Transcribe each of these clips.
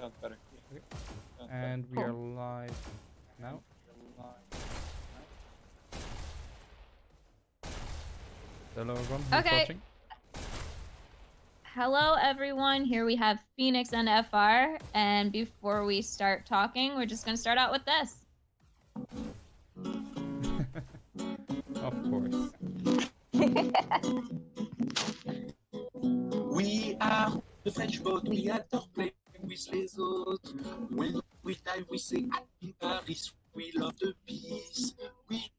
Sounds better. Okay. Sounds And we are live now. Hello everyone who's Okay. watching. Hello, everyone. Here we have Phoenix and FR. And before we start talking, we're just going to start out with this. Of course. We are the French boat, we adore play with les autres. When we die, we say in Paris, we love the peace. We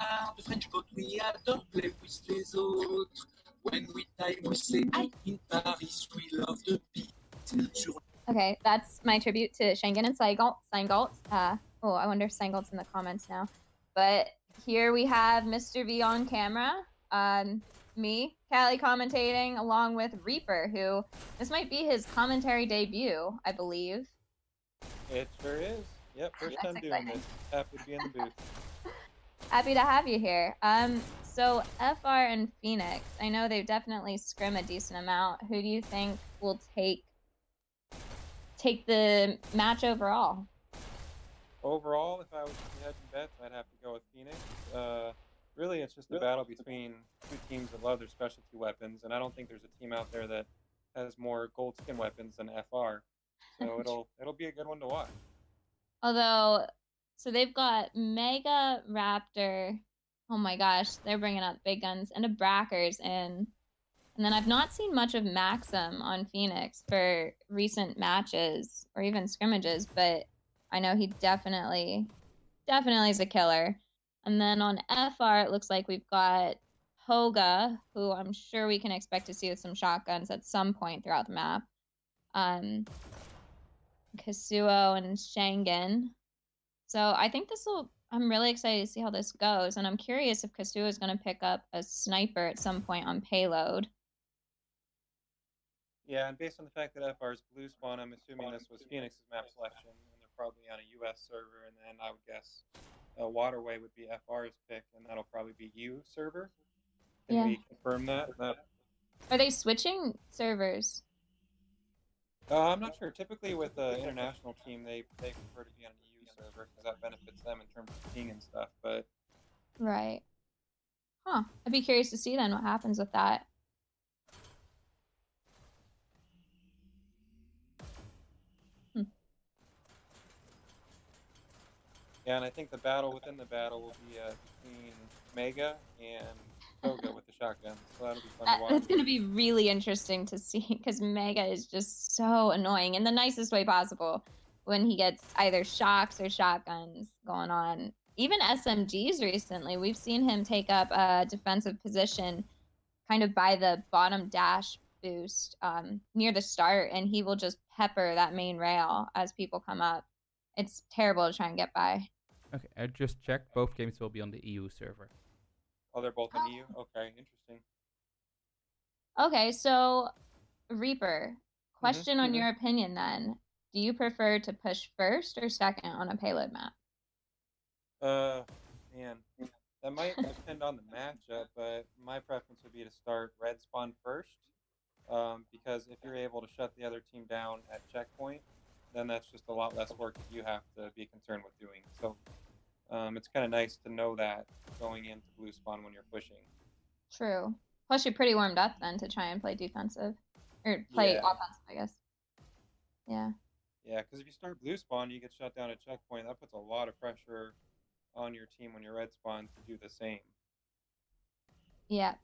are the French boat, we adore play with les autres. When we die, we say in Paris, we love the peace. Okay, that's my tribute to Schengen and Seingalt. Oh, I wonder if Seingalt's in the comments now. But here we have Mr. V on camera. Me, Callie commentating, along with Reaper, who this might be his commentary debut, I believe. It sure is. Yep, first That's time doing this. Happy to be in the booth. Happy to have you here. So FR and Phoenix, I know they've definitely scrim a decent amount. Who do you think will take the match overall? Overall, if I was to be hedging bets, I'd have to go with Phoenix. Really, it's just a battle between two teams that love their specialty weapons, and I don't think there's a team out there that has more gold skin weapons than FR. So it'll be a good one to watch. Although, so they've got Mega Raptor. Oh my gosh, they're bringing up big guns, and a Brackers in. And then I've not seen much of Maxim on Phoenix for recent matches or even scrimmages, but I know he definitely is a killer. And then on FR, it looks like we've got Hoga, who I'm sure we can expect to see with some shotguns at some point throughout the map. Kasuo and Schengen. So I think I'm really excited to see how this goes. And I'm curious if Kasuo is going to pick up a sniper at some point on payload. Yeah, and based on the fact that FR is blue spawn, I'm assuming this was Phoenix's map selection, and they're probably on a US server, and then I would guess Waterway would be FR's pick, and that'll probably be EU server. Can we confirm that? Are they switching servers? I'm not sure. Typically with the international team, they prefer to be on an EU server because that benefits them in terms of ping and stuff, but... Right. Huh. I'd be curious to see then what happens with that. Yeah, and I think the battle within the battle will be between Mega and Koga with the shotgun, so that'll be fun to watch. That's going to be really interesting to see because Mega is just so annoying in the nicest way possible when he gets either shocks or shotguns going on. Even SMGs recently, we've seen him take up a defensive position kind of by the bottom dash boost near the start, and he will just pepper that main rail as people come up. It's terrible to try and get by. Okay, I just checked. Both games will be on the EU server. Oh, they're both on EU? Okay, interesting. Okay, so Reaper, question on your opinion then. Do you prefer to push first or second on a payload map? Man, that might depend on the matchup, but my preference would be to start red spawn first, because if you're able to shut the other team down at checkpoint, then that's just a lot less work that you have to be concerned with doing. So it's kind of nice to know that going into blue spawn when you're pushing. True. Plus, you're pretty warmed up then to try and play defensive. Or play offensive, I guess. Yeah. Yeah, because if you start blue spawn, you get shut down at checkpoint. That puts a lot of pressure on your team when you're red spawn to do the same. Yeah.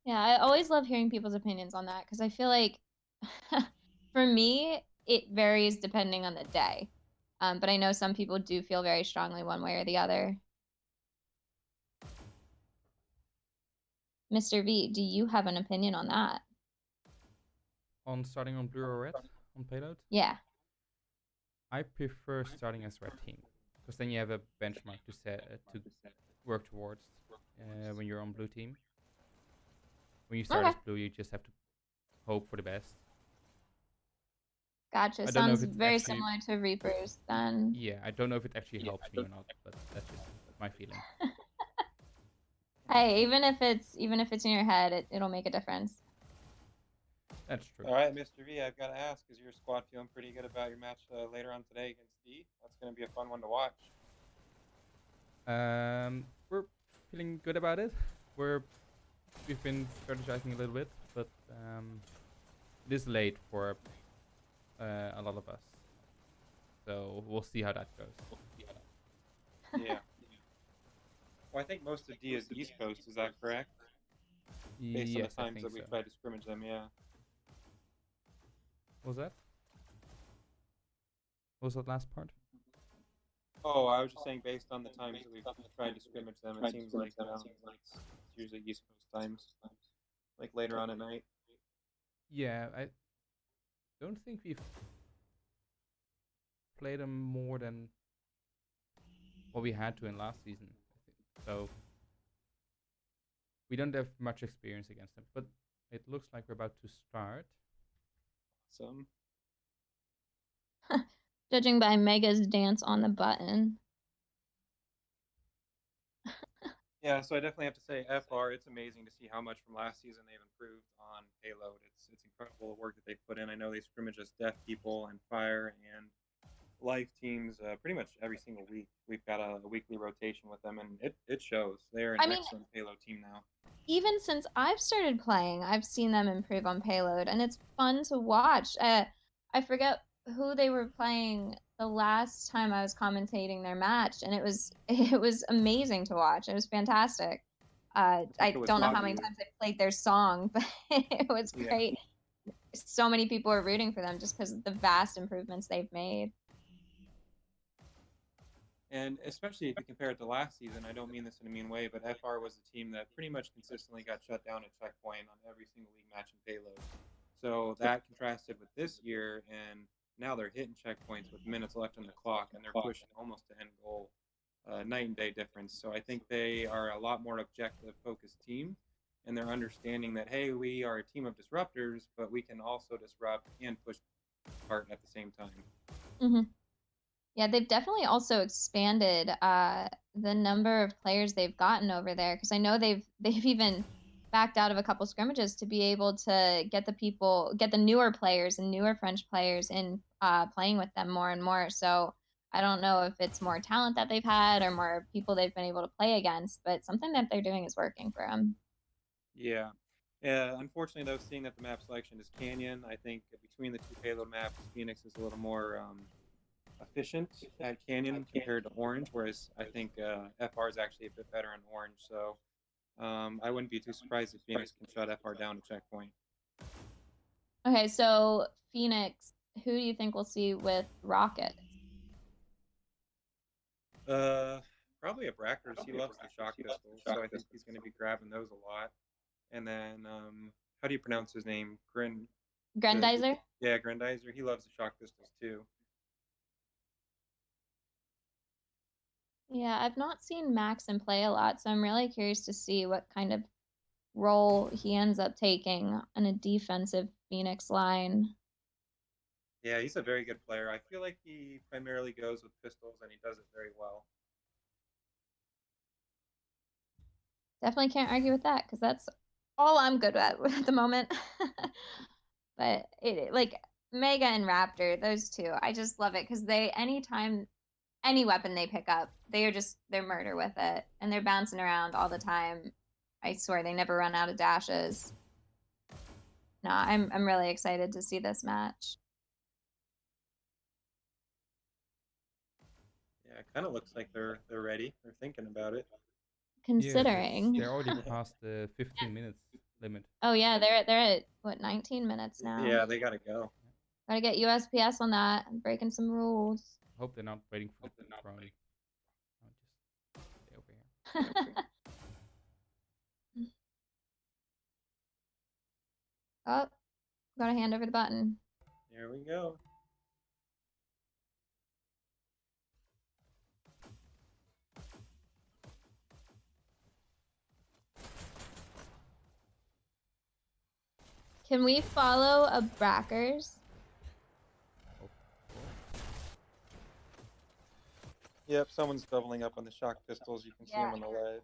Yeah, I always love hearing people's opinions on that because I feel like, for me, it varies depending on the day. But I know some people do feel very strongly one way or the other. Mr. V, do you have an opinion on that? On starting on blue or red on payload? Yeah. I prefer starting as red team because then you have a benchmark to work towards when you're on blue team. When you start as blue, you just have to hope for the best. Gotcha. Sounds very similar to Reapers then. Yeah, I don't know if it actually helps me or not, but that's just my feeling. Hey, even if it's in your head, it'll make a difference. That's true. All right, Mr. V, I've got to ask, is your squad feeling pretty good about your match later on today against D? That's going to be a fun one to watch. We're feeling good about it. We've been strategizing a little bit, but it is late for a lot of us. So we'll see how that goes. Yeah. Well, I think most of D is East Coast. Is that correct? Based on Yes, the I times think that we so. tried to scrimmage them, yeah. What was that? What was that last part? Oh, I was just saying, based on the times that we've tried to scrimmage them, it seems like it's usually East Coast times, like later on at night. Yeah, I don't think we've played them more than what we had to in last season. I think. So we don't have much experience against them, but it looks like we're about to start. Some. Judging by Mega's dance on the button. Yeah, so I definitely have to say, FR, it's amazing to see how much from last season they've improved on payload. It's incredible the work that they've put in. I know they scrimmage us Death People and Fire and Life teams pretty much every single week. We've got a weekly rotation with them, and it shows. They're an excellent payload team now. Even since I've started playing, I've seen them improve on payload, and it's fun to watch. I forget who they were playing the last time I was commentating their match, and it was amazing to watch. It was fantastic. I don't know how many times I played their song, but it was great. Yeah. So many people are rooting for them just because of the vast improvements they've made. And especially if you compare it to last season, I don't mean this in a mean way, but FR was the team that pretty much consistently got shut down at checkpoint on every single league match and payload. So that contrasted with this year, and now they're hitting checkpoints with minutes left on the clock, and they're pushing almost to end goal. Night and day difference. So I think they are a lot more objective focused team, and they're understanding that, hey, we are a team of disruptors, but we can also disrupt and push part at the same time. Mm-hmm. Yeah, they've definitely also expanded the number of players they've gotten over there, because I know they've even backed out of a couple scrimmages to be able to get the newer players and newer French players in playing with them more and more. So I don't know if it's more talent that they've had or more people they've been able to play against, but something that they're doing is working for them. Yeah. Unfortunately, though, seeing that the map selection is Canyon, I think between the two payload maps, Phoenix is a little more efficient at Canyon compared to Orange, whereas I think FR is actually a bit better on Orange. So I wouldn't be too surprised if Phoenix can shut FR down at checkpoint. Okay, so Phoenix, who do you think we'll see with Rocket? Probably a Brackers. He loves the shock pistols, so I think he's going to be grabbing those a lot. And then, how do you pronounce his name? Grendizer? Yeah, Grendizer. He loves the shock pistols too. Yeah, I've not seen Maxim play a lot, so I'm really curious to see what kind of role he ends up taking on a defensive Phoenix line. Yeah, he's a very good player. I feel like he primarily goes with pistols, and he does it very well. Definitely can't argue with that, because that's all I'm good at the moment. But like Mega and Raptor, those two, I just love it, because anytime any weapon they pick up, they're murder with it, and they're bouncing around all the time. I swear they never run out of dashes. No, I'm really excited to see this match. Yeah, it kind of looks like they're ready. They're thinking about it. Considering they're already past the 15 minutes limit. Oh yeah, they're at what, 19 minutes now. Yeah, they gotta go. Gotta get USPS on that. I'm breaking some rules. Hope they're not waiting for the drone. I'll just stay over here. Oh, gotta hand over the button. There we go. Can we follow a Brackers? Yep, someone's doubling up on the shock pistols. You can see him on the ledge.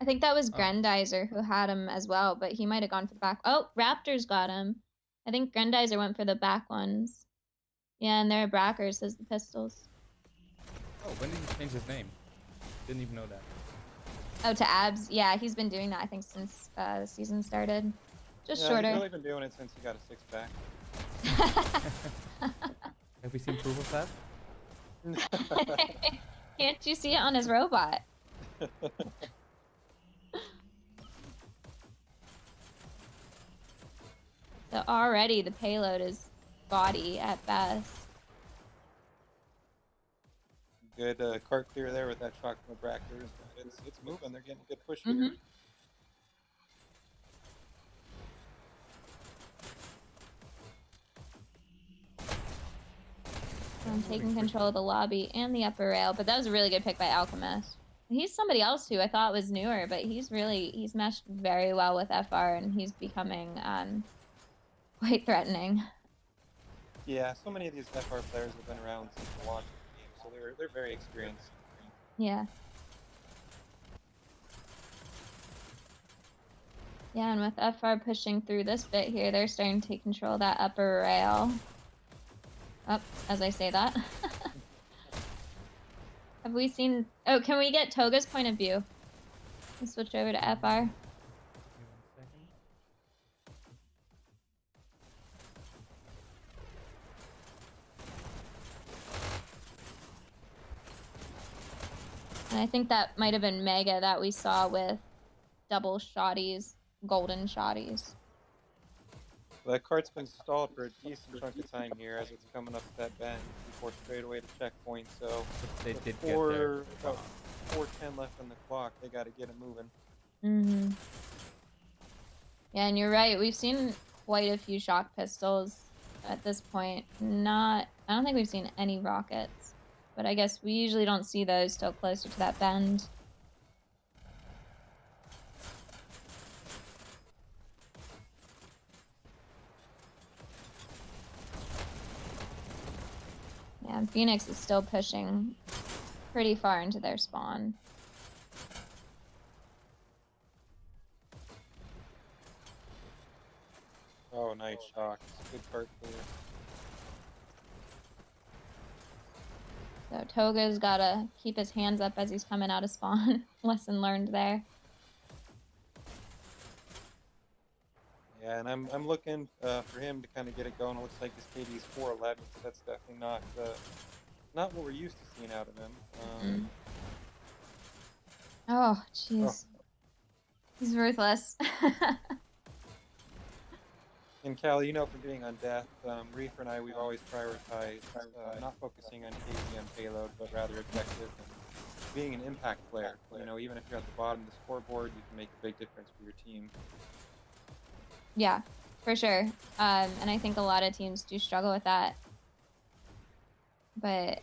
I think that was Grendizer who had him as well, but he might have gone for the back. Oh, Raptor's got him. I think Grendizer went for the back ones. Yeah, and there are Brackers as the pistols. Oh, when did he change his name? Didn't even know that. Oh, to Abs? Yeah, he's been doing that, I think, since the season started. Just Yeah, shorter. he's really been doing it since he got a six-pack. Have we seen proof of that? Can't you see it on his robot? So already the payload is body at best. Good cart clear there with that shock from the Brackers. It's moving. They're getting a good push here. Mm-hmm. I'm taking control of the lobby and the upper rail, but that was a really good pick by Alchemist. He's somebody else who I thought was newer, but he's meshed very well with FR, and he's becoming quite threatening. Yeah, so many of these FR players have been around since the launch of the game, so they're very experienced. Yeah. Yeah, and with FR pushing through this bit here, they're starting to take control of that upper rail. Up, as I say that. Have we seen... Oh, can we get Toga's point of view? Let's switch over to FR. Give me 1 second. And I think that might have been Mega that we saw with double shotties, golden shotties. That cart's been stalled for a decent chunk of time here as it's coming up that bend before straightaway to checkpoint. So But they did get there. about 4:10 left on the clock. They got to get it moving. Mm-hmm. Yeah, and you're right. We've seen quite a few shock pistols at this point. I don't think we've seen any rockets, but I guess we usually don't see those till closer to that bend. Yeah, and Phoenix is still pushing pretty far into their spawn. Oh, nice shock. Good cart clear. So Toga's gotta keep his hands up as he's coming out of spawn. Lesson learned there. Yeah, and I'm looking for him to kind of get it going. It looks like his KD's 411, so that's definitely not what we're used to seeing out of him. Oh, jeez. Oh. He's ruthless. And Callie, you know from being on Death, Reefer and I, we've always prioritized not focusing on KD and payload, but rather objective and being an impact player. You know, even if you're at the bottom of the scoreboard, you can make a big difference for your team. Yeah, for sure. And I think a lot of teams do struggle with that. But,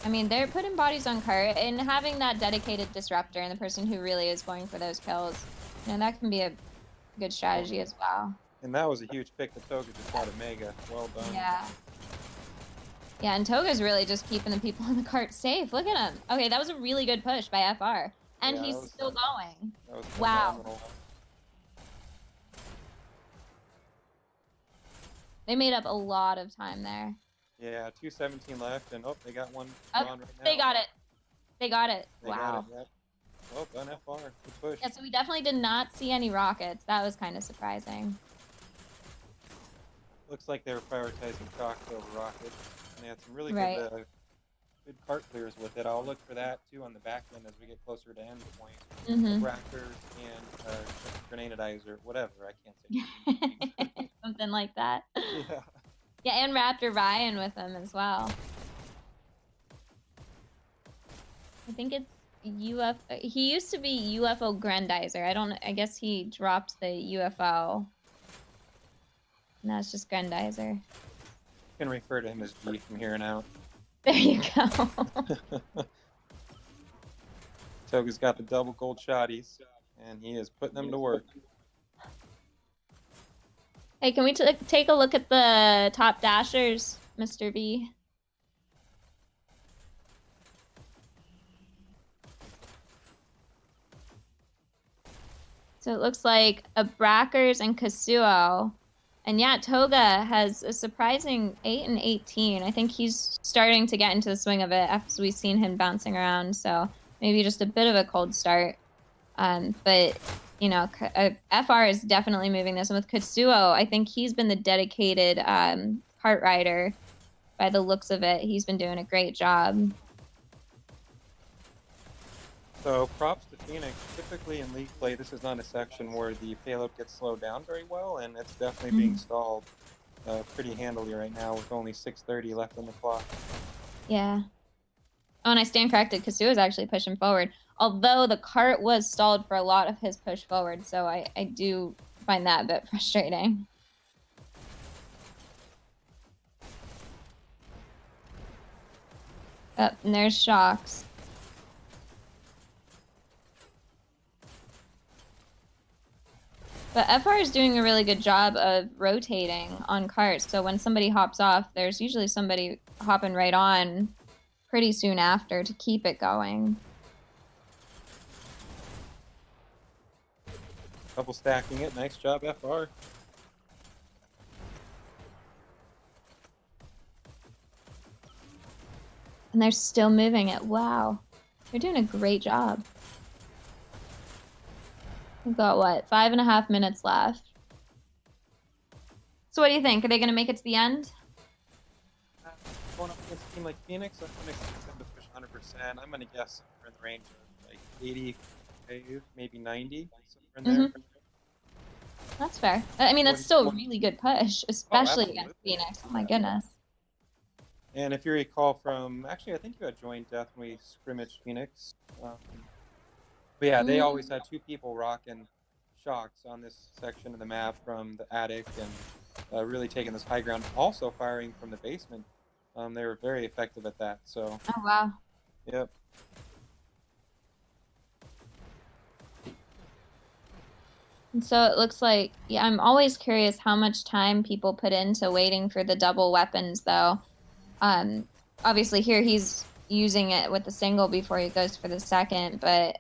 I mean, they're putting bodies on cart, and having that dedicated disruptor and the person who really is going for those kills, you know, that can be a good strategy as well. And that was a huge pick that Toga just got a Mega. Well done. Yeah. Yeah, and Toga's really just keeping the people in the cart safe. Look at him. Okay, that was a really good push by FR. And Yeah, he's still going. That was Wow. phenomenal. They made up a lot of time there. Yeah, 2:17 left, and they got one Oh, gone right now. they got it. They got it. They Wow. got it, yep. Well done, FR. Good push. Yeah, so we definitely did not see any rockets. That was kind of surprising. Looks like they were prioritizing shocks over rockets. And they had some really Right. good cart clears with it. I'll look for that too on the back end as we get closer to end point. Mm-hmm. Brackers and grenadizer, whatever. I can't say. Something like that. Yeah. Yeah, and Raptor Ryan with them as well. I think it's UFO. He used to be UFO Grendizer. I guess he dropped the UFO. Now it's just Grendizer. You can refer to him as G from here on out. There you go. Toga's got the double gold shotties, and he is putting them to work. Hey, can we take a look at the top dashers, Mr. V? So it looks like a Brackers and Kasuo And yeah, Toga has a surprising 8 and 18. I think he's starting to get into the swing of it after we've seen him bouncing around. So maybe just a bit of a cold start. But, you know, FR is definitely moving this. And with Katsuo, I think he's been the dedicated kart rider by the looks of it. He's been doing a great job. So props to Phoenix. Typically in league play, this is not a section where the payload gets slowed down very well, and it's definitely being stalled pretty handily right now with only 6:30 left on the clock. Yeah. Oh, and I stand corrected. Katsuo is actually pushing forward. Although the cart was stalled for a lot of his push forward, so I do find that a bit frustrating. Oh, and there's Shocks. But FR is doing a really good job of rotating on carts. So when somebody hops off, there's usually somebody hopping right on pretty soon after to keep it going. Double stacking it. Nice job, FR. And they're still moving it. Wow. They're doing a great job. We've got, what, 5.5 minutes left. So what do you think? Are they going to make it to the end? Going up against a team like Phoenix, I'm going to expect them to push 100%. I'm going to guess somewhere in the range of like 80, maybe 90, somewhere in there. That's fair. I mean, that's still a really good push, especially against Phoenix. Oh my goodness. And if you recall from, actually, I think you had joined Death when we scrimmaged Phoenix. But yeah, they always had 2 people rocking Shocks on this section of the map from the attic and really taking this high ground. Also firing from the basement. They were very effective at that. So. Oh wow. Yep. And so it looks like, yeah, I'm always curious how much time people put into waiting for the double weapons, though. Obviously here he's using it with the single before he goes for the second, but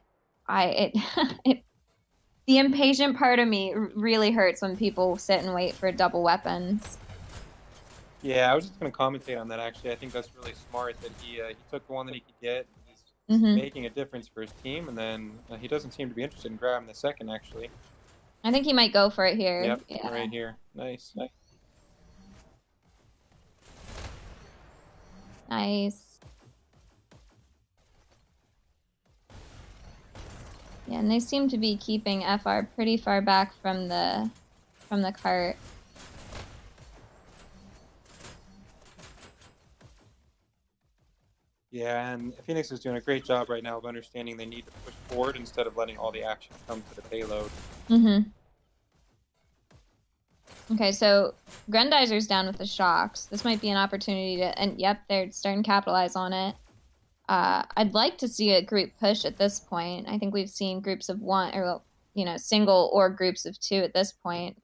the impatient part of me really hurts when people sit and wait for double weapons. Yeah, I was just going to commentate on that, actually. I think that's really smart that he took the one that he could get. He's making a difference for his team, and then he doesn't seem to be interested in grabbing the second, actually. I think he might go for it here. Yep, yeah. right here. Nice. Nice. Yeah, and they seem to be keeping FR pretty far back from the cart. Yeah, and Phoenix is doing a great job right now of understanding they need to push forward instead of letting all the action come to the payload. Okay, so Grandizer's down with the Shocks. This might be an opportunity to, and yep, they're starting to capitalize on it. I'd like to see a group push at this point. I think we've seen groups of 1, or, you know, single or groups of 2 at this point.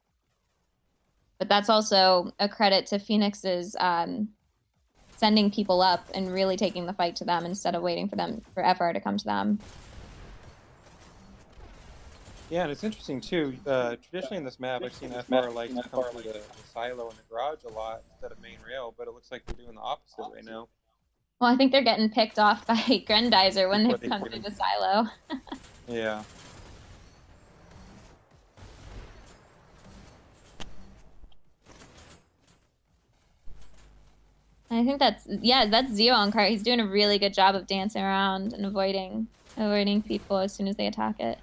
But that's also a credit to Phoenix's sending people up and really taking the fight to them instead of waiting for FR to come to them. Yeah, and it's interesting too. Traditionally in this map, I've seen FR like to come to the silo in the garage a lot instead of main rail, but it looks like they're doing the opposite right now. Well, I think they're getting picked off by Grendizer when they come through the silo. Yeah. I think that's Zio on cart. He's doing a really good job of dancing around and avoiding people as soon as they attack it.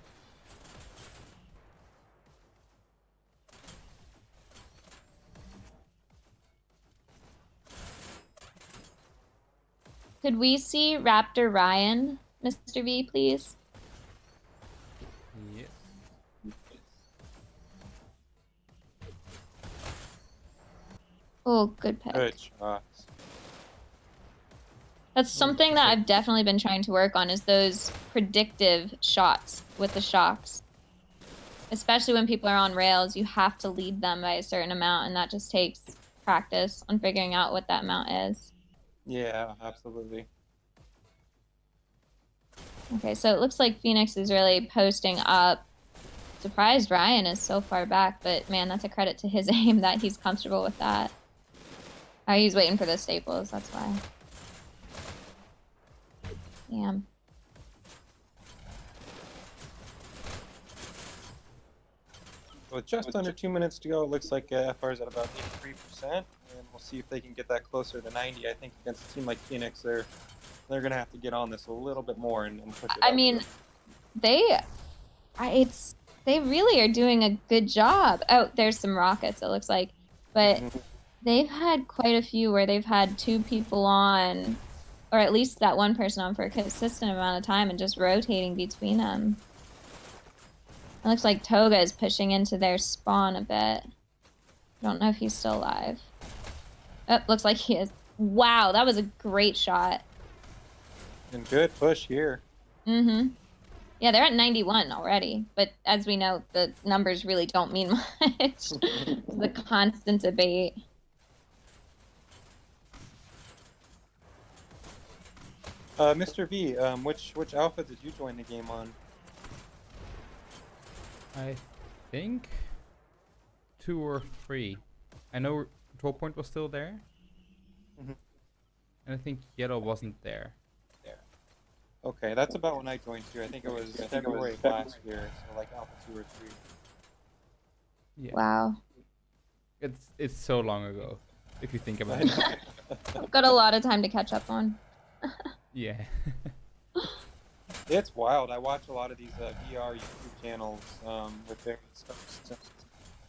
Could we see Raptor Ryan, Mr. V, please? Yes. Oh, good pick. Good shots. That's something that I've definitely been trying to work on, is those predictive shots with the Shocks. Especially when people are on rails, you have to lead them by a certain amount, and that just takes practice on figuring out what that amount is. Yeah, absolutely. Okay, so it looks like Phoenix is really posting up surprised Ryan is so far back, but man, that's a credit to his aim that he's comfortable with that. Oh, he's waiting for the staples, that's why. Damn. With just under 2 minutes to go, it looks like FR is at about 83%, and we'll see if they can get that closer to 90. I think against a team like PHNX, they're gonna have to get on this a little bit more and push it. I mean, they really are doing a good job. Oh, there's some rockets, it looks like, but they've had quite a few where they've had 2 people on, or at least that one person on for a consistent amount of time and just rotating between them. It looks like Toga is pushing into their spawn a bit. Don't know if he's still alive. Oh, looks like he is. Wow, that was a great shot. And good push here. Mm-hmm. Yeah, they're at 91 already, but as we know, the numbers really don't mean much. It's the constant debate. Mr. V, which alpha did you join the game on? I think 2 or 3. I know Draw Point was still there. And I think Yellow wasn't there. Okay, that's about when I joined too. I think it was February of last year, so like alpha 2 or 3. Yeah. Wow. It's so long ago, if you think about it. I've got a lot of time to catch up on. Yeah. It's wild. I watch a lot of these VR YouTube channels with their stuff.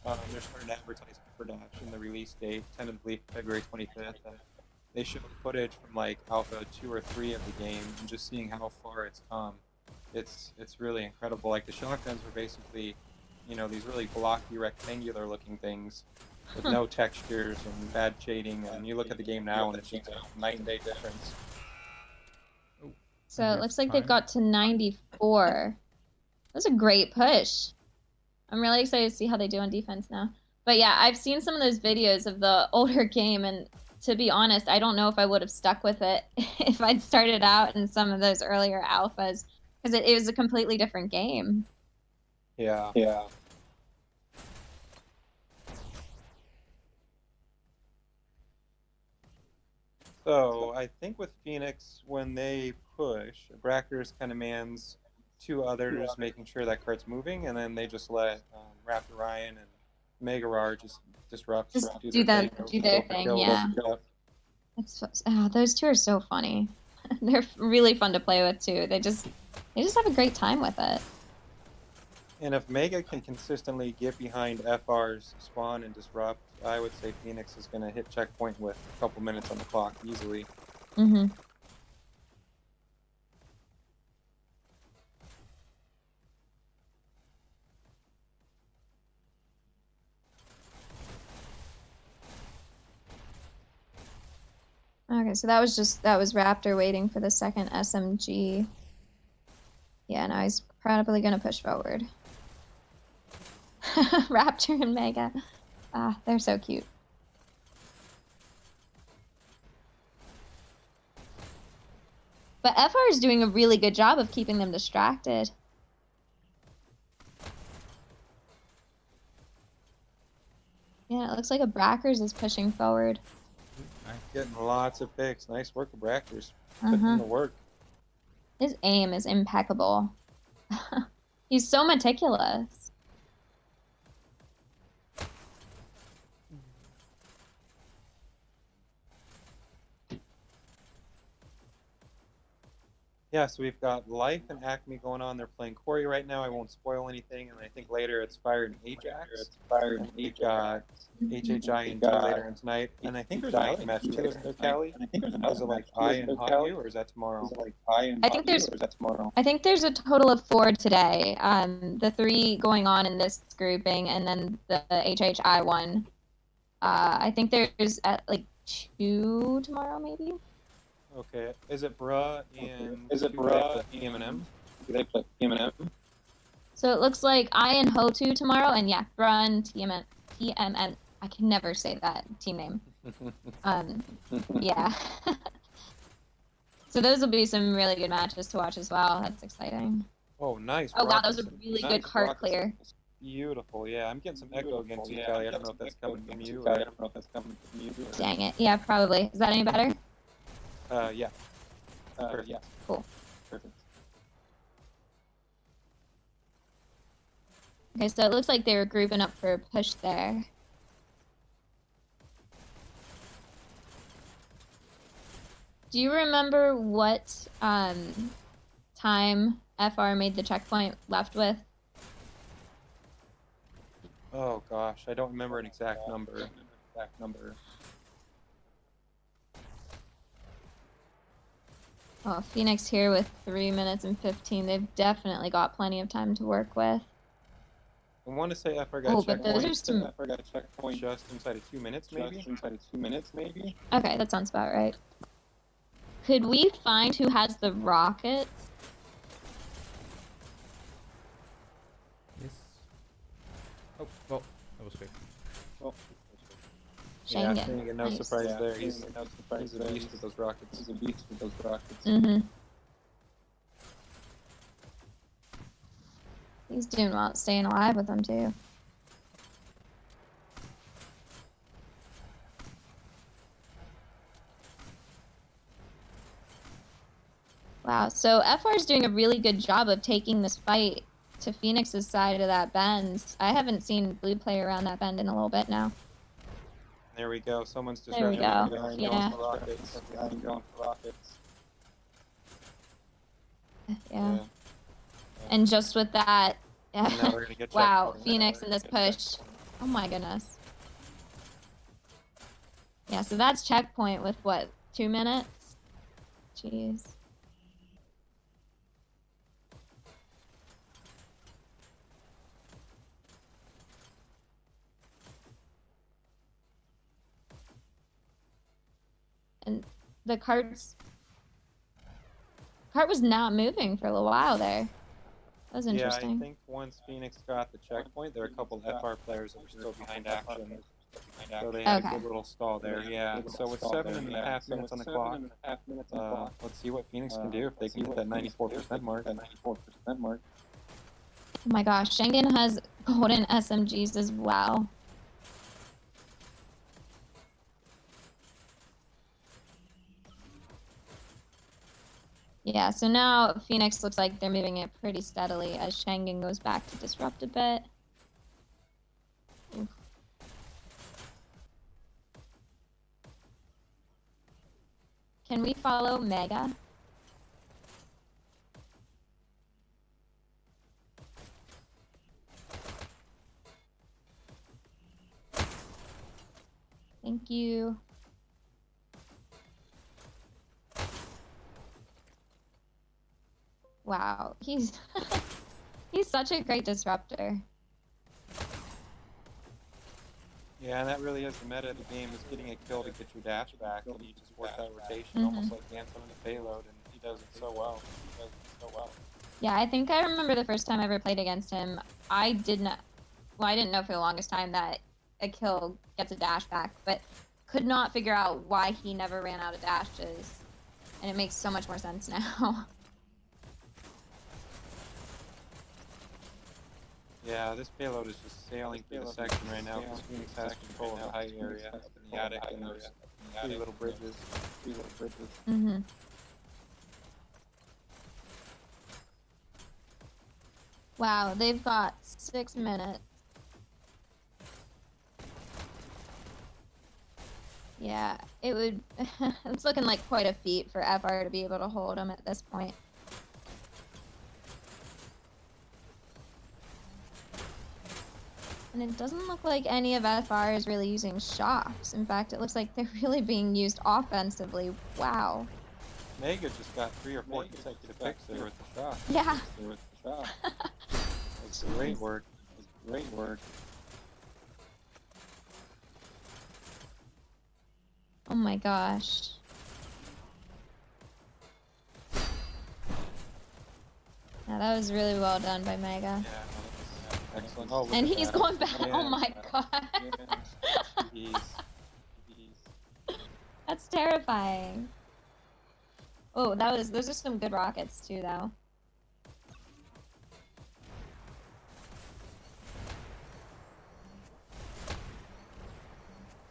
They're starting to advertise for Dash in the release date, tentatively February 25th. They show footage from like Alpha 2 or 3 of the game, and just seeing how far it's come. It's really incredible. Like the shotguns were basically, these really blocky, rectangular-looking things with no textures and bad shading. And you look at the game now, and it's just a night and day difference. So it looks like they've got to 94. That's a great push. I'm really excited to see how they do on defense now. But yeah, I've seen some of those videos of the older game, and to be honest, I don't know if I would have stuck with it if I'd started out in some of those earlier alphas, because it was a completely different game. Yeah. So I think with Phoenix, when they push, Brackers kind of mans 2 others, making sure that cart's moving, and then they just let Raptor Ryan and Mega Rar just disrupt. Just do their thing, yeah. Those 2 are so funny. They're really fun to play with too. They just have a great time with it. And if Mega can consistently get behind FR's spawn and disrupt, I would say Phoenix is going to hit checkpoint with a couple minutes on the clock easily. Mm-hmm. Okay, so that was Raptor waiting for the second SMG. Yeah, now he's probably gonna push forward. Raptor and Mega. Ah, they're so cute. But FR is doing a really good job of keeping them distracted. Yeah, it looks like a Brackers is pushing forward. Getting lots of picks. Nice work of Brackers. Putting in the work. His aim is impeccable. He's so meticulous. Yeah, so we've got Life and Acme going on. They're playing Corey right now. I won't spoil anything, and I think later it's Fire and Ajax. We've got HHI and Joe later in tonight, and I think there's another match too, isn't there, Callie? Is it like I and Hot You, or is that tomorrow? I think there's a total of 4 today. The 3 going on in this grouping, and then the HHI one. I think there's at like 2 tomorrow, maybe. Okay, is it Bruh and PMNM? Do they play PMNM? So it looks like I and Hotu tomorrow, and yeah, Bruh and TMN. I can never say that team name. Yeah. So those will be some really good matches to watch as well. That's exciting. Oh, nice. Oh wow, that was a really good cart clear. Beautiful. Yeah, I'm getting some echo again too, Kelly. I don't know if that's coming from you. I don't know if that's coming from you. Dang it. Yeah, probably. Is that any better? Yeah. Perfect. Yeah. Cool. Perfect. Okay, so it looks like they were grouping up for a push there. Do you remember what time FR made the checkpoint left with? Oh gosh, I don't remember an exact number. Oh, Phoenix here with 3 minutes and 15. They've definitely got plenty of time to work with. I want to say FR got Oh, but those are some... FR got checkpoint just inside of 2 minutes, maybe. Okay, that sounds about right. Could we find who has the rockets? Yes. Oh, well, that was quick. Yeah, Schengen. Schengen, no Nice. surprise there. He's a beast with those rockets. Mm-hmm. He's doing well at staying alive with them, too. Wow, so FR is doing a really good job of taking this fight to Phoenix's side of that bend. I haven't seen blue play around that bend in a little bit now. There we go. Someone's just There we running go. behind Yeah. going for rockets. Yeah. And just with that, And now we're gonna get wow, checkpoint. Phoenix in this push. Oh my goodness. Yeah, so that's checkpoint with what, 2 minutes? Jeez. And the cart was not moving for a little while there. That was Yeah, interesting. I think once Phoenix got the checkpoint, there were a couple FR players that were still behind action. So they had a Okay. good little stall there. Yeah. So with 7.5 minutes on the clock, let's see what Phoenix can do if they can hit that 94% mark. Oh my gosh, Schengen has golden SMGs as well. Yeah, so now Phoenix looks like they're moving it pretty steadily as Schengen goes back to disrupt a bit. Oof. Can we follow Mega? Thank you. Wow, he's he's such a great disruptor. Yeah, and that really is the meta of the game, is getting a kill to get your dash back, and you just work that rotation almost like dancing on the payload, and he does it so well. Yeah, I think I remember the first time I ever played against him, I didn't know for the longest time that a kill gets a dash back, but could not figure out why he never ran out of dashes. And it makes so much more sense now. Yeah, this payload is just sailing through the section right now because Phoenix has control of the height area up in the attic, and there's three little bridges. Mm-hmm. Wow, they've got 6 minutes. Yeah, it would... it's looking like quite a feat for FR to be able to hold them at this point. And it doesn't look like any of FR is really using shocks. In fact, it looks like they're really being used offensively. Wow. Mega just got 3 or 4 consecutive picks there with the shot. Yeah. It's great work. Oh my gosh. Yeah, that was really well done by Mega. Yeah, excellent. Oh, look And at he's that. going back. Yeah. Oh my god. Jeez. That's terrifying. Oh, those are some good rockets too, though.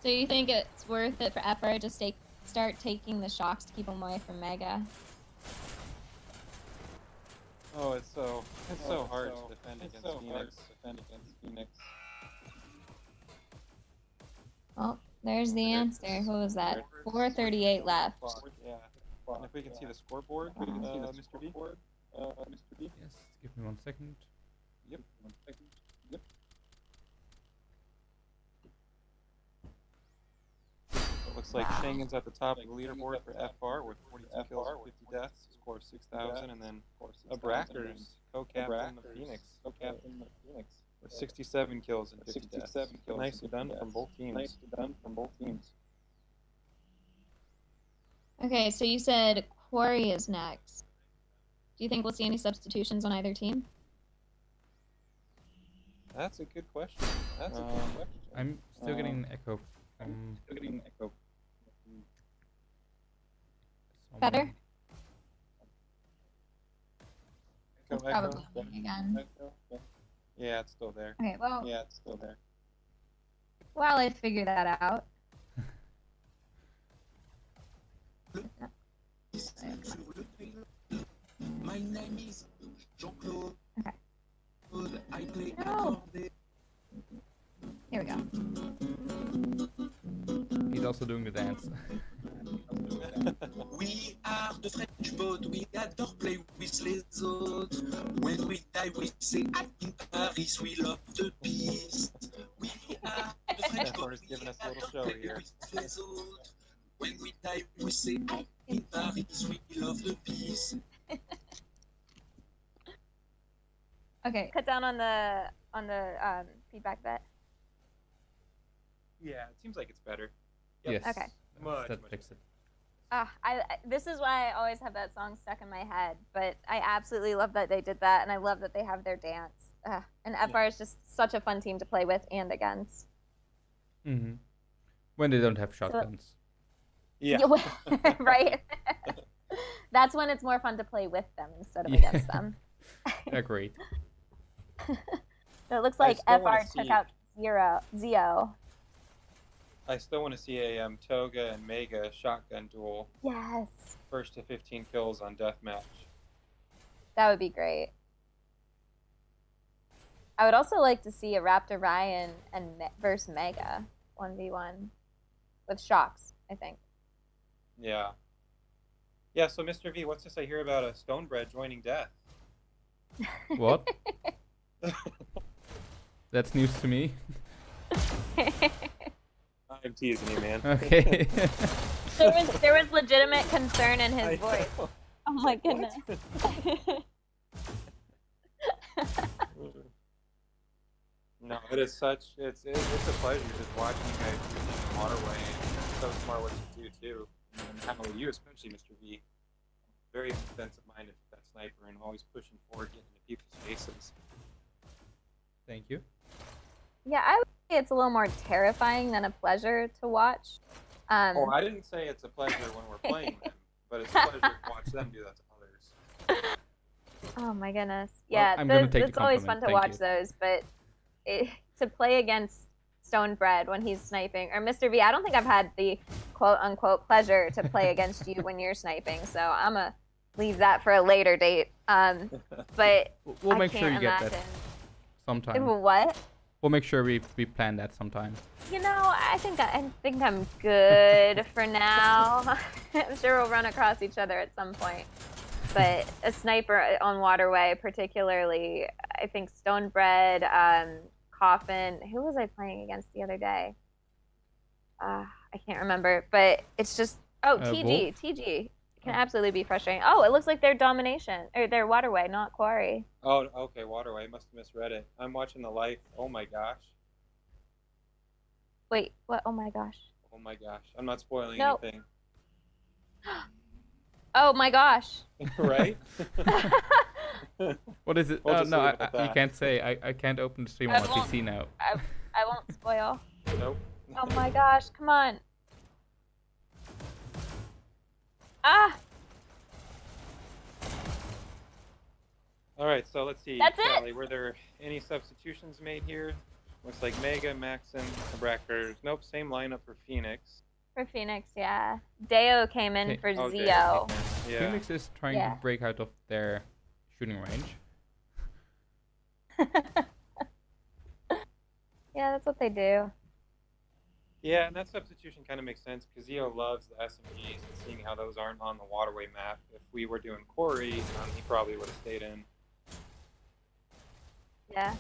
So you think it's worth it for FR to start taking the shocks to keep them away from Mega? Oh, it's so hard to defend against Phoenix. Well, there's the answer. What was that? 4:38 left. Yeah. And if we can see the scoreboard, Mr. V. Yes, give me 1 second. Yep. It looks like Wow. Schengen's at the top of the leaderboard for FR with 42 kills, 50 deaths, score of 6,000, and then Abrackers, co-captain of Phoenix, with 67 kills and 50 deaths. Nicely done from both teams. Okay, so you said Quarry is next. Do you think we'll see any substitutions on either team? That's a good question. I'm still getting an echo from Better? Echo, Probably me again. Yeah, it's still there. Okay, well, while I figure that out. My name is Jean-Claude. Okay. I play No. Here we go. He's also doing the dance. We are the French boat, we adore play with les autres. When we die, we say, in Paris, we love the peace. We are the French boat, He's giving us a little adore show play here. with les autres. When we die, we say, in Paris, we love the peace. Okay, cut down on the feedback bit. Yeah, it seems like it's better. Yes. Okay. Much That fixed it. This is why I always have that song stuck in my head, but I absolutely love that they did that, and I love that they have their dance. And FR is just such a fun team to play with and against. Mm-hmm. When they don't have shotguns. Yeah. Right? That's when it's more fun to play with them instead of against them. Agreed. So it looks I like still FR wanna took see- out Zio. I still want to see a Toga and Mega shotgun duel, Yes. first to 15 kills on deathmatch. That would be great. I would also like to see a Raptor Ryan and versus Mega 1v1 with shocks, I think. Yeah. Yeah, so Mr. V, what's this I hear about a Stonebread joining death? What? That's news to me. I'm teasing you, man. Okay. There was legitimate concern in his I voice. know. Oh my goodness. No, it is such it's a pleasure just watching you guys do the waterway, and it's so smart what you do too. And how you, especially Mr. V, very defensive minded with that sniper and always pushing forward, getting into people's faces. Thank you. Yeah, I would say it's a little more terrifying than a pleasure to watch. Oh, I didn't say it's a pleasure when we're playing them, but it's a pleasure to watch them do that to others. Oh my goodness. Well, Yeah, I'm gonna take the it's always fun compliment, to thank watch you. those, but to play against Stonebread when he's sniping, or Mr. V, I don't think I've had the quote unquote pleasure to play against you when you're sniping, so I'm gonna leave that for a later date. But We'll I make can't sure you get imagine. that sometime. What? We'll make sure we plan that sometime. You know, I think I'm good for now. I'm sure we'll run across each other at some point. But a sniper on Waterway, particularly, I think Stonebread, Coffin. Who was I playing against the other day? I can't remember. But it's just TG. Wolf? TG can absolutely be frustrating. Oh, it looks like they're domination or they're Waterway, not Quarry. Oh, okay, Waterway. I must have misread it. I'm watching the life. Oh my gosh. Wait, what? Oh my gosh. Oh my gosh. I'm not spoiling Nope. anything. Oh my gosh. Right? What is it? We'll just No, leave it at you that. can't say. I can't open the stream I on my won't. PC now. I won't spoil. Nope. Oh my gosh, come on. Ah! All right, so let's see. That's it? Sally, were there any substitutions made here? Looks like Mega, Maxim, Brackers. Nope, same lineup for Phoenix. For Phoenix, yeah. Deo came in Okay. for Oh, Zio. Dale came in. Yeah. Phoenix is trying Yeah. to break out of their shooting range. Yeah, that's what they do. Yeah, and that substitution kind of makes sense because Zio loves the SMGs and seeing how those aren't on the waterway map. If we were doing Corey, he probably would have stayed in. Yeah.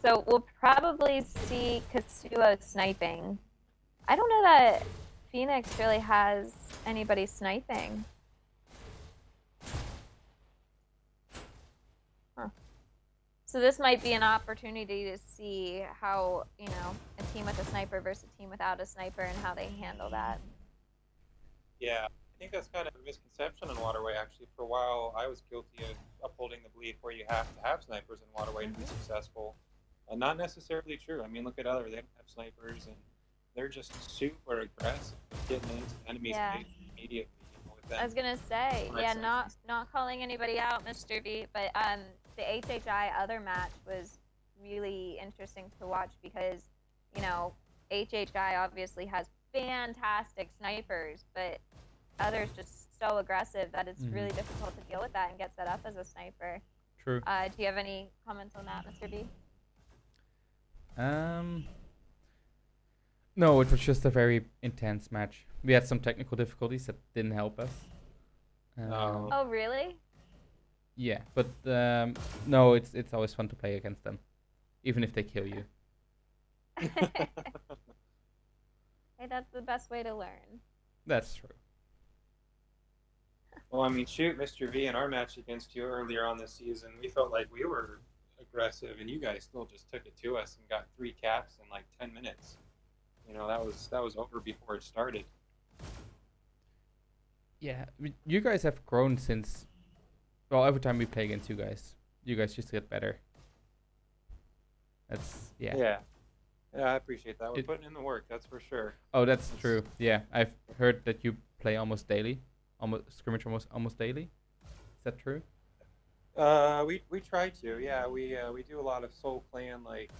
So we'll probably see Kasuo sniping. I don't know that Phoenix really has anybody sniping. Huh. So this might be an opportunity to see how, you know, a team with a sniper versus a team without a sniper and how they handle that. Yeah, I think that's kind of a misconception in Waterway, actually. For a while, I was guilty of upholding the belief where you have to have snipers in Waterway to be successful. Not necessarily true. I mean, look at other. They don't have snipers, and they're just super aggressive, getting into enemies' Yeah. face immediately. You know, with them. I was gonna say, Right yeah, side. not calling anybody out, Mr. V, but the HHI other match was really interesting to watch because, you know, HHI obviously has fantastic snipers, but others just so aggressive that it's really difficult to deal with that and get set up as a sniper. True. Do you have any comments on that, Mr. V? No, it was just a very intense match. We had some technical difficulties that didn't help us. Oh. Oh, really? Yeah, but no, it's always fun to play against them, even if they kill you. Hey, that's the best way to learn. That's true. Well, I mean, shoot, Mr. V, in our match against you earlier on this season, we felt like we were aggressive, and you guys still just took it to us and got 3 caps in like 10 minutes. You know, that was over before it started. Yeah, you guys have grown since. Well, every time we play against you guys just get better. That's Yeah, I appreciate that. We're putting in the work, that's for sure. Oh, that's true. Yeah, I've heard that you play almost daily, scrimmage almost daily. Is that true? We try to. Yeah, we do a lot of solo playing, like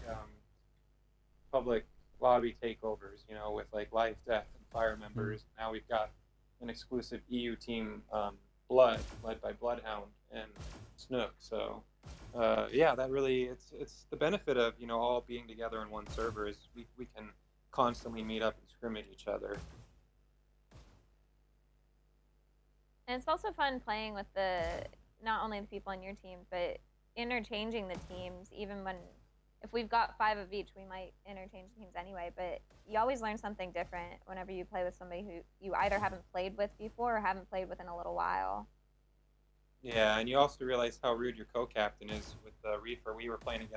public lobby takeovers. You know, with like life, death, and fire members. Now we've got an exclusive EU team, Blood, led by Bloodhound and Snook. So, yeah, that really it's the benefit of, you know, all being together in one server is we can constantly meet up and scrimmage each other. And it's also fun playing with not only the people on your team, but interchanging the teams. Even if we've got 5 of each, we might interchange teams anyway. But you always learn something different whenever you play with somebody who you either haven't played with before or haven't played with in a little while. Yeah, and you also realize how rude your co-captain is with Reefer. We were playing against